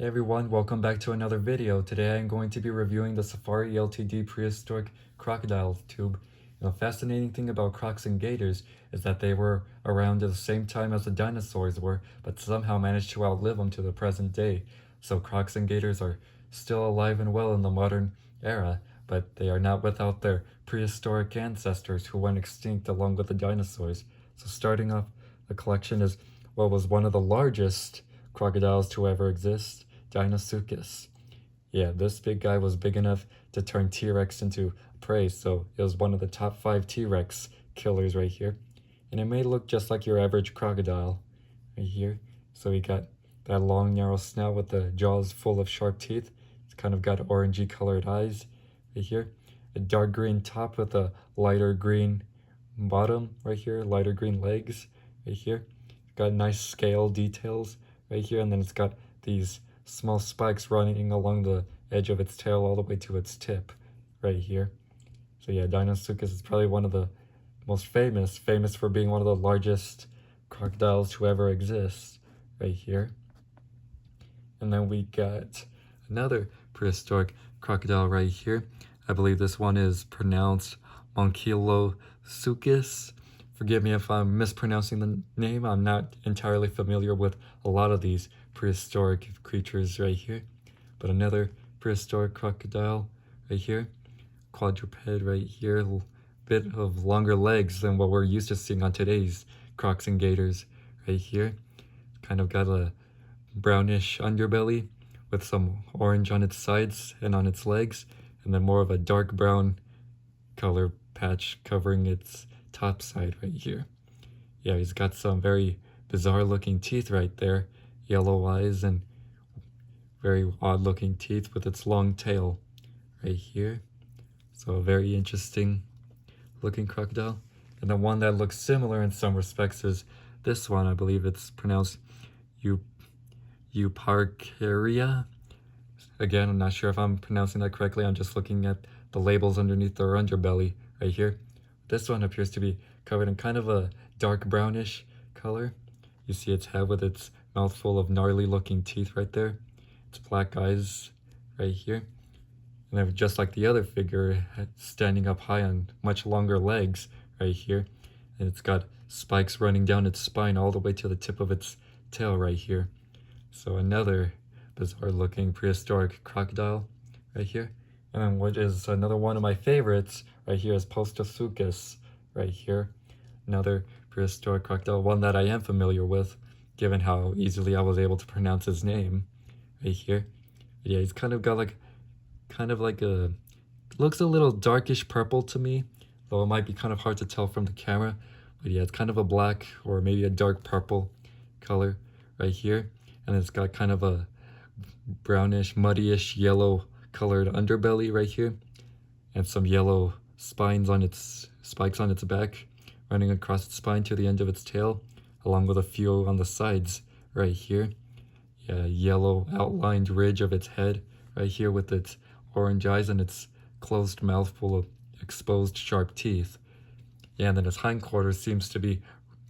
Hey everyone, welcome back to another video. Today I'm going to be reviewing the Safari Ltd Prehistoric Crocodile Tube. And the fascinating thing about crocs and gators is that they were around at the same time as the dinosaurs were, but somehow managed to outlive them to the present day. So crocs and gators are still alive and well in the modern era, but they are not without their prehistoric ancestors who went extinct along with the dinosaurs. So starting off, the collection is what was one of the largest crocodiles to ever exist, Dinosucus. Yeah, this big guy was big enough to turn T-Rex into prey, so it was one of the top 5 T-Rex killers right here. And it may look just like your average crocodile right here. So he got that long narrow snout with the jaws full of sharp teeth. It's kind of got orangey colored eyes right here. A dark green top with a lighter green bottom right here, lighter green legs right here. Got nice scale details right here, and then it's got these small spikes running along the edge of its tail all the way to its tip right here. So yeah, Dinosucus is probably one of the most famous for being one of the largest crocodiles to ever exist right here. And then we got another prehistoric crocodile right here. I believe this one is pronounced Monosucus. Forgive me if I'm mispronouncing the name. I'm not entirely familiar with a lot of these prehistoric creatures right here. But another prehistoric crocodile right here. Quadruped right here. A bit of longer legs than what we're used to seeing on today's crocs and gators right here. Kind of got a brownish underbelly with some orange on its sides and on its legs, and then more of a dark brown color patch covering its top side right here. Yeah, he's got some very bizarre looking teeth right there, yellow eyes and very odd looking teeth with its long tail right here. So a very interesting looking crocodile. And the one that looks similar in some respects is this one. I believe it's pronounced Paria. Again, I'm not sure if I'm pronouncing that correctly. I'm just looking at the labels underneath their underbelly right here. This one appears to be covered in kind of a dark brownish color. You see its head with its mouth full of gnarly looking teeth right there. Its black eyes right here. And then just like the other figure, standing up high on much longer legs right here. And it's got spikes running down its spine all the way to the tip of its tail right here. So another bizarre looking prehistoric crocodile right here. And then what is another one of my favorites right here is Posttosucus right here. Another prehistoric crocodile, one that I am familiar with, given how easily I was able to pronounce his name right here. Yeah, he's kind of got like a, looks a little darkish purple to me, though it might be kind of hard to tell from the camera. But yeah, it's kind of a black or maybe a dark purple color right here. And it's got kind of a brownish, muddyish, yellow colored underbelly right here, and some yellow spikes on its back, running across its spine to the end of its tail, along with a few on the sides right here. Yeah, yellow outlined ridge of its head right here with its orange eyes and its closed mouth full of exposed sharp teeth. Yeah, and then its hindquarters seems to be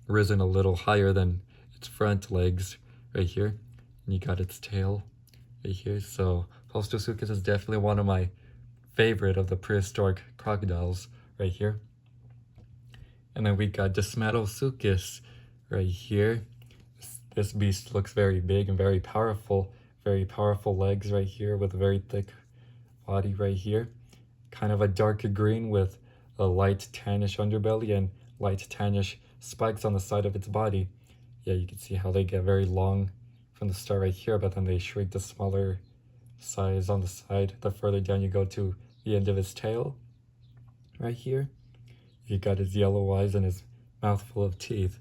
risen a little higher than its front legs right here. And you got its tail right here. So Posttosucus is definitely one of my favorite of the prehistoric crocodiles right here. And then we got Dismalus right here. This beast looks very big and very powerful legs right here with a very thick body right here. Kind of a dark green with a light tannish underbelly and light tannish spikes on the side of its body. Yeah, you can see how they get very long from the start right here, but then they shrink to smaller size on the side the further down you go to the end of his tail right here. He got his yellow eyes and his mouth full of teeth.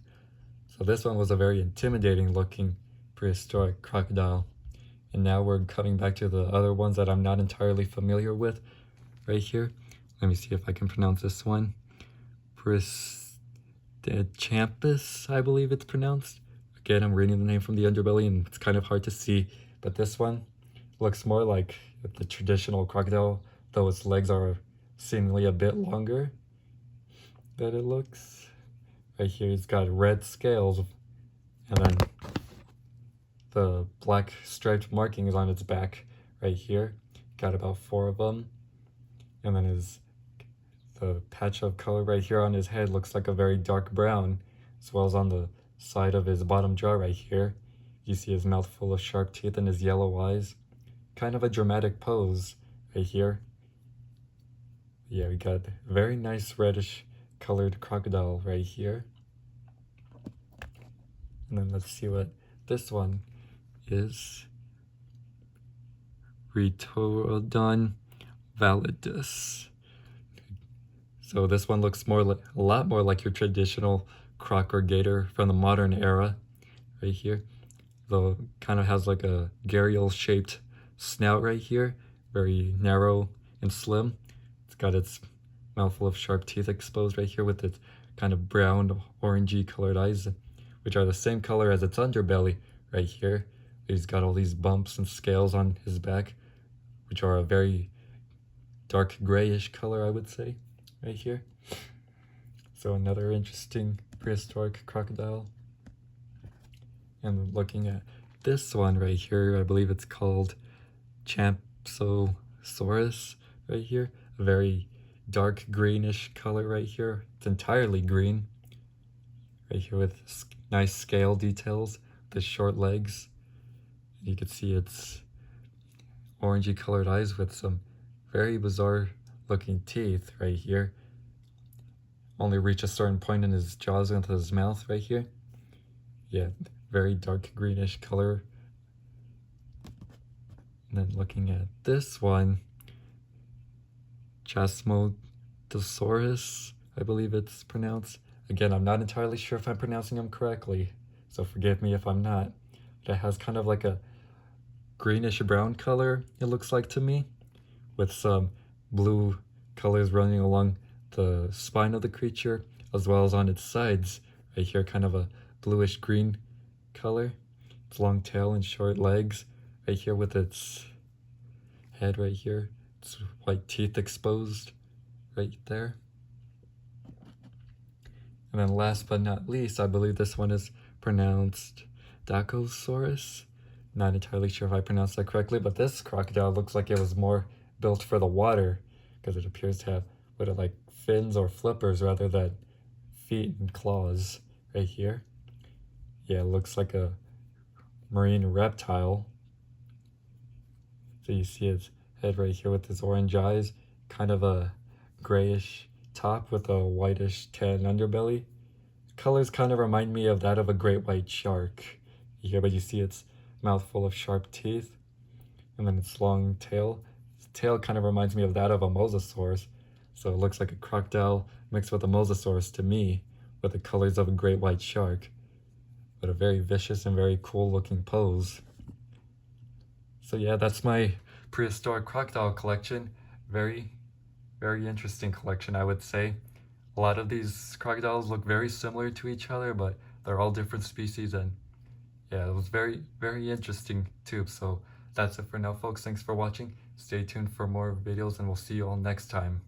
So this one was a very intimidating looking prehistoric crocodile. And now we're coming back to the other ones that I'm not entirely familiar with right here. Let me see if I can pronounce this one. Prischampus, I believe it's pronounced. Again, I'm reading the name from the underbelly and it's kind of hard to see, but this one looks more like the traditional crocodile, though its legs are seemingly a bit longer than it looks. Right here, it's got red scales, and then the black striped markings on its back right here. Got about 4 of them. And then the patch of color right here on his head looks like a very dark brown, as well as on the side of his bottom jaw right here. You see his mouth full of sharp teeth and his yellow eyes. Kind of a dramatic pose right here. Yeah, we got a very nice reddish colored crocodile right here. And then let's see what this one is. Ronin Validus. So this one looks a lot more like your traditional croc or gator from the modern era right here. Though kind of has like a gharial shaped snout right here, very narrow and slim. It's got its mouthful of sharp teeth exposed right here with its kind of brown orangey colored eyes, which are the same color as its underbelly right here. He's got all these bumps and scales on his back, which are a very dark grayish color, I would say, right here. So another interesting prehistoric crocodile. And looking at this one right here, I believe it's called Champsosaurus right here. A very dark greenish color right here. It's entirely green. Right here with nice scale details, the short legs. You can see its orangey colored eyes with some very bizarre looking teeth right here. Only reach a certain point in his jaws into his mouth right here. Yeah, very dark greenish color. And then looking at this one, Chasmosaurus, I believe it's pronounced. Again, I'm not entirely sure if I'm pronouncing them correctly, so forgive me if I'm not. But it has kind of like a greenish brown color, it looks like to me, with some blue colors running along the spine of the creature, as well as on its sides right here, kind of a bluish green color. Its long tail and short legs right here with its head right here, its white teeth exposed right there. And then last but not least, I believe this one is pronounced Dicosaurus. Not entirely sure if I pronounced that correctly, but this crocodile looks like it was more built for the water, because it appears to have what are like fins or flippers rather than feet and claws right here. Yeah, it looks like a marine reptile. So you see its head right here with its orange eyes, kind of a grayish top with a whitish tan underbelly. Colors kind of remind me of that of a great white shark here, but you see its mouth full of sharp teeth, and then its long tail. Its tail kind of reminds me of that of a Mosasaurus, so it looks like a crocodile mixed with a Mosasaurus to me, with the colors of a great white shark, but a very vicious and very cool looking pose. So yeah, that's my prehistoric crocodile collection. Very interesting collection, I would say. A lot of these crocodiles look very similar to each other, but they're all different species, and yeah, it was very interesting too. So that's it for now, folks. Thanks for watching. Stay tuned for more videos, and we'll see you all next time.